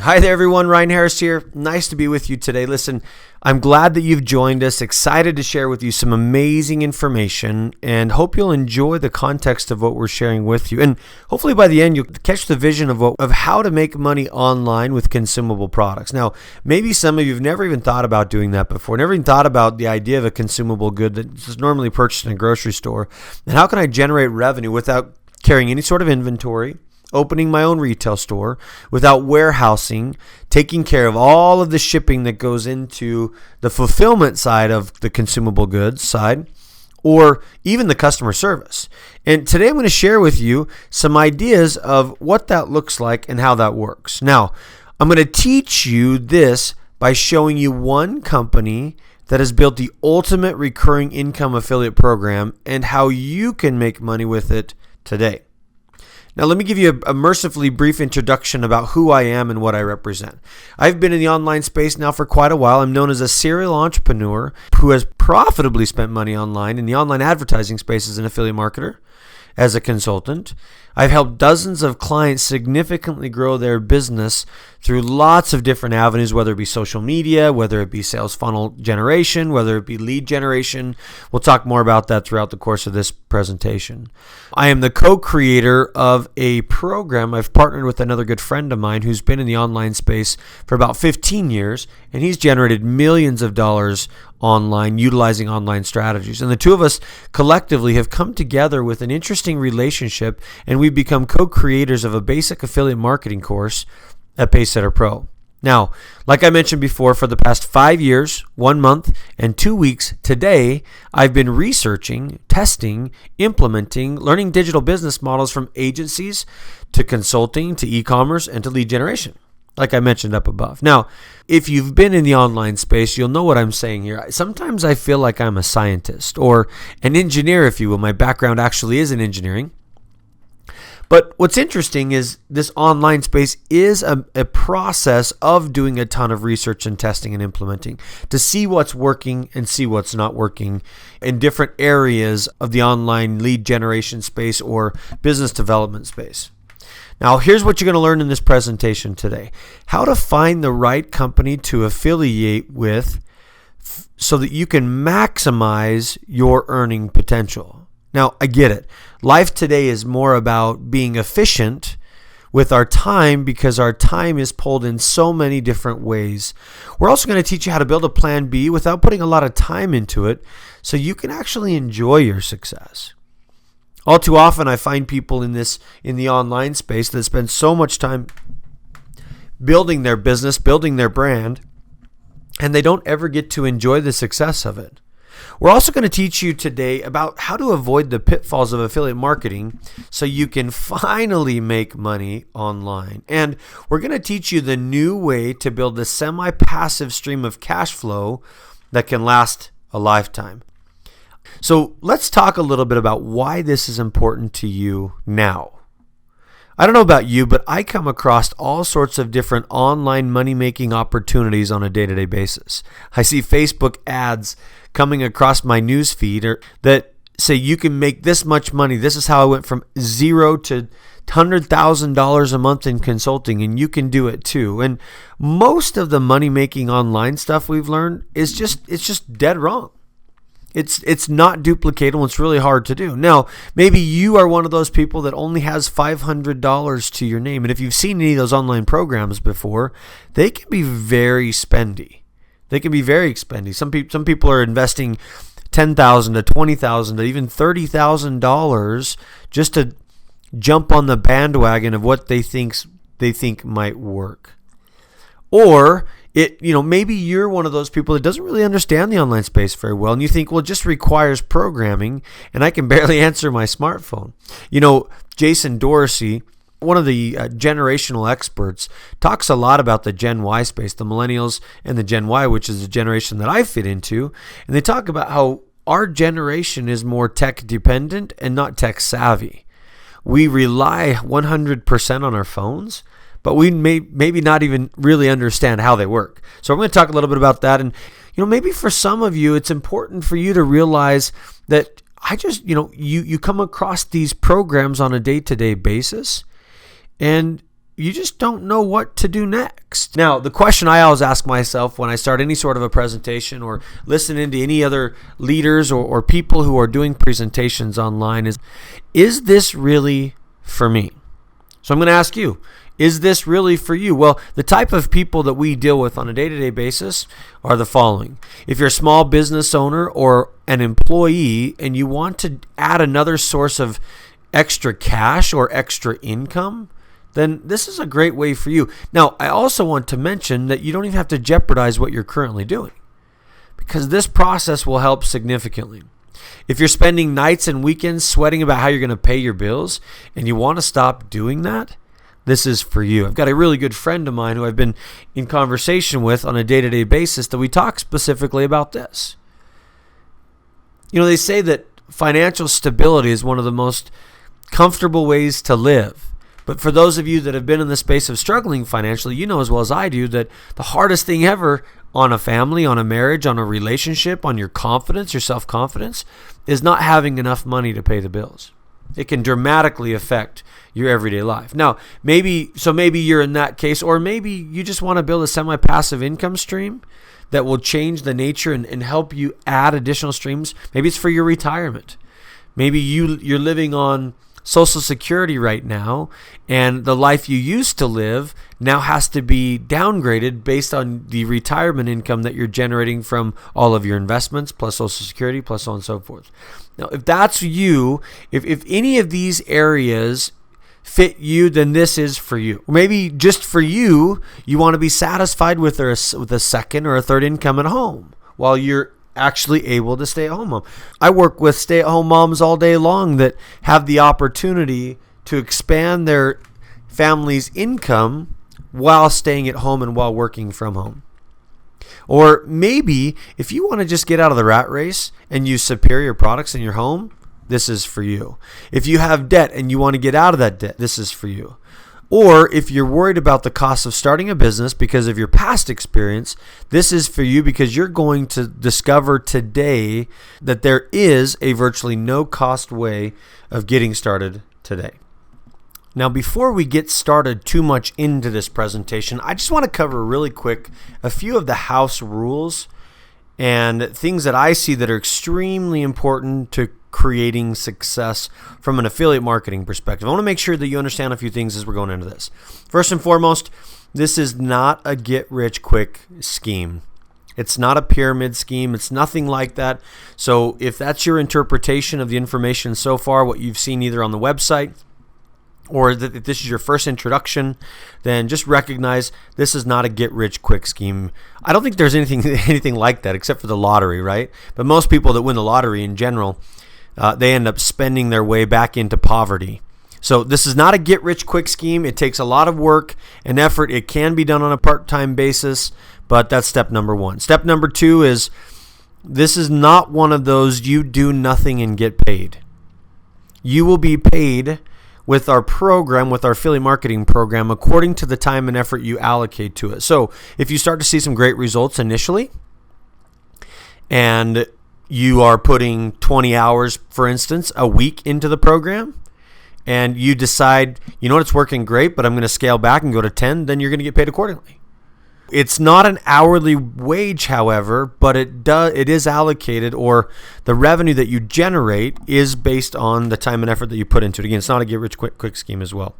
Hi there, everyone. Ryan Harris here. Nice to be with you today. Listen, I'm glad that you've joined us. Excited to share with you some amazing information and hope you'll enjoy the context of what we're sharing with you. And hopefully by the end, you'll catch the vision of how to make money online with consumable products. Now, maybe some of you have never even thought about doing that before, never even thought about the idea of a consumable good that's normally purchased in a grocery store. And how can I generate revenue without carrying any sort of inventory, opening my own retail store, without warehousing, taking care of all of the shipping that goes into the fulfillment side of the consumable goods side, or even the customer service. And today I'm going to share with you some ideas of what that looks like and how that works. Now, I'm going to teach you this by showing you one company that has built the ultimate recurring income affiliate program and how you can make money with it today. Now, let me give you a mercifully brief introduction about who I am and what I represent. I've been in the online space now for quite a while. I'm known as a serial entrepreneur who has profitably spent money online in the online advertising space as an affiliate marketer, as a consultant. I've helped dozens of clients significantly grow their business through lots of different avenues, whether it be social media, whether it be sales funnel generation, whether it be lead generation. We'll talk more about that throughout the course of this presentation. I am the co-creator of a program. I've partnered with another good friend of mine who's been in the online space for about 15 years, and he's generated millions of dollars online utilizing online strategies. And the two of us collectively have come together with an interesting relationship, and we've become co-creators of a basic affiliate marketing course at Pacesetter Pro. Now, like I mentioned before, for the past 5 years, 1 month, and 2 weeks today, I've been researching, testing, implementing, learning digital business models from agencies to consulting to e-commerce and to lead generation, like I mentioned up above. Now, if you've been in the online space, you'll know what I'm saying here. Sometimes I feel like I'm a scientist or an engineer, if you will. My background actually is in engineering. But what's interesting is this online space is a process of doing a ton of research and testing and implementing to see what's working and see what's not working in different areas of the online lead generation space or business development space. Now, here's what you're going to learn in this presentation today. How to find the right company to affiliate with so that you can maximize your earning potential. Now, I get it. Life today is more about being efficient with our time because our time is pulled in so many different ways. We're also going to teach you how to build a plan B without putting a lot of time into it so you can actually enjoy your success. All too often, I find people in the online space that spend so much time building their business, building their brand, and they don't ever get to enjoy the success of it. We're also going to teach you today about how to avoid the pitfalls of affiliate marketing so you can finally make money online. And we're going to teach you the new way to build a semi-passive stream of cash flow that can last a lifetime. So let's talk a little bit about why this is important to you now. I don't know about you, but I come across all sorts of different online money-making opportunities on a day-to-day basis. I see Facebook ads coming across my news feed that say you can make this much money. This is how I went from zero to $100,000 a month in consulting, and you can do it too. And most of the money-making online stuff we've learned is just dead wrong. It's not duplicatable. It's really hard to do. Now, maybe you are one of those people that only has $500 to your name. And if you've seen any of those online programs before, they can be very spendy. Some people are investing $10,000 to $20,000 to even $30,000 just to jump on the bandwagon of what they think might work. Or maybe you're one of those people that doesn't really understand the online space very well, and you think, well, it just requires programming, and I can barely answer my smartphone. Jason Dorsey, one of the generational experts, talks a lot about the Gen Y space, the millennials and the Gen Y, which is the generation that I fit into, and they talk about how our generation is more tech dependent and not tech savvy. We rely 100% on our phones, but we maybe not even really understand how they work. So I'm going to talk a little bit about that. And, maybe for some of you, it's important for you to realize that you come across these programs on a day-to-day basis, and you just don't know what to do next. Now, the question I always ask myself when I start any sort of a presentation or listen into any other leaders or people who are doing presentations online is this really for me? So I'm going to ask you, is this really for you? Well, the type of people that we deal with on a day-to-day basis are the following. If you're a small business owner or an employee and you want to add another source of extra cash or extra income, then this is a great way for you. Now, I also want to mention that you don't even have to jeopardize what you're currently doing, because this process will help significantly. If you're spending nights and weekends sweating about how you're going to pay your bills and you want to stop doing that, this is for you. I've got a really good friend of mine who I've been in conversation with on a day-to-day basis that we talk specifically about this. You know, they say that financial stability is one of the most comfortable ways to live. But for those of you that have been in the space of struggling financially, you know as well as I do that the hardest thing ever on a family, on a marriage, on a relationship, on your confidence, your self-confidence, is not having enough money to pay the bills. It can dramatically affect your everyday life. Now, maybe you're in that case, or maybe you just want to build a semi-passive income stream that will change the nature and help you add additional streams. Maybe it's for your retirement. Maybe you're living on Social Security right now, and the life you used to live now has to be downgraded based on the retirement income that you're generating from all of your investments, plus Social Security, plus so on and so forth. Now, if that's you, if any of these areas fit you, then this is for you. Maybe just for you, you want to be satisfied with a second or a third income at home while you're actually able to stay at home mom. I work with stay-at-home moms all day long that have the opportunity to expand their family's income while staying at home and while working from home. Or maybe if you want to just get out of the rat race and use superior products in your home, this is for you. If you have debt and you want to get out of that debt, this is for you. Or if you're worried about the cost of starting a business because of your past experience, this is for you, because you're going to discover today that there is a virtually no-cost way of getting started today. Now, before we get started too much into this presentation, I just want to cover really quick a few of the house rules and things that I see that are extremely important to creating success from an affiliate marketing perspective. I want to make sure that you understand a few things as we're going into this. First and foremost, this is not a get-rich-quick scheme. It's not a pyramid scheme. It's nothing like that. So if that's your interpretation of the information so far, what you've seen either on the website, or if this is your first introduction, then just recognize this is not a get-rich-quick scheme. I don't think there's anything like that except for the lottery, right? But most people that win the lottery in general, they end up spending their way back into poverty. So this is not a get-rich-quick scheme. It takes a lot of work and effort. It can be done on a part-time basis, but that's step number one. Step number two is this is not one of those you do nothing and get paid. You will be paid with our program, with our affiliate marketing program, according to the time and effort you allocate to it. So if you start to see some great results initially, and you are putting 20 hours, for instance, a week into the program, and you decide, you know what, it's working great, but I'm going to scale back and go to 10, then you're going to get paid accordingly. It's not an hourly wage, however, but it is allocated, or the revenue that you generate is based on the time and effort that you put into it. Again, it's not a get-rich-quick scheme as well.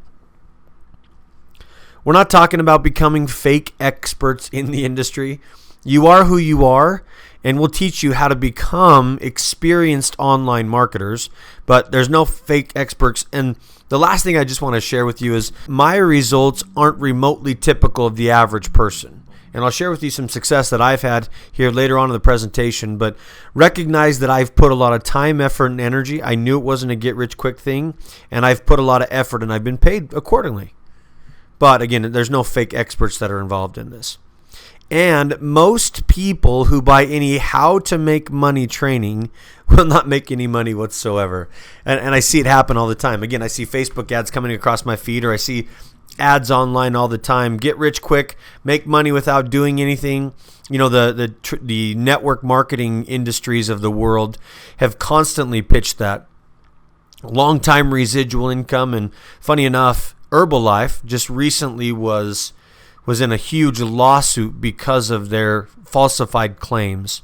We're not talking about becoming fake experts in the industry. You are who you are, and we'll teach you how to become experienced online marketers, but there's no fake experts. And the last thing I just want to share with you is my results aren't remotely typical of the average person. And I'll share with you some success that I've had here later on in the presentation, but recognize that I've put a lot of time, effort, and energy. I knew it wasn't a get-rich-quick thing, and I've put a lot of effort, and I've been paid accordingly. But again, there's no fake experts that are involved in this. And most people who buy any how to make money training will not make any money whatsoever. And I see it happen all the time. Again, I see Facebook ads coming across my feed, or I see ads online all the time. Get rich quick, make money without doing anything. You know, the network marketing industries of the world have constantly pitched that long-time residual income. And funny enough, Herbalife just recently was in a huge lawsuit because of their falsified claims.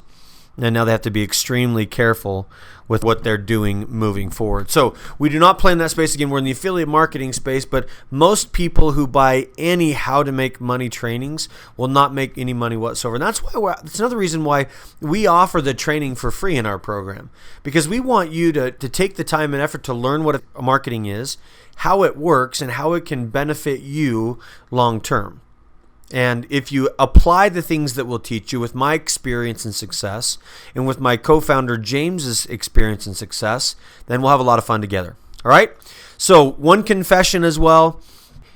And now they have to be extremely careful with what they're doing moving forward. So we do not play in that space again. We're in the affiliate marketing space, but most people who buy any how to make money trainings will not make any money whatsoever. And that's another reason why we offer the training for free in our program, because we want you to take the time and effort to learn what marketing is, how it works, and how it can benefit you long term. And if you apply the things that we'll teach you with my experience and success, and with my co-founder James's experience and success, then we'll have a lot of fun together. All right? So one confession as well.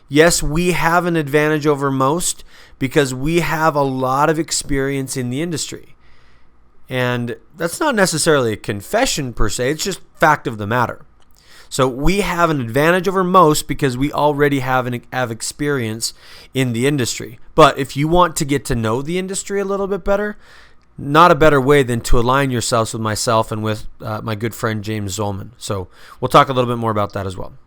Yes, we have an advantage over most because we have a lot of experience in the industry. And that's not necessarily a confession per se. It's just fact of the matter. So we have an advantage over most because we already have experience in the industry. But if you want to get to know the industry a little bit better, not a better way than to align yourselves with myself and with my good friend James Zolman. So we'll talk a little bit more about that as well.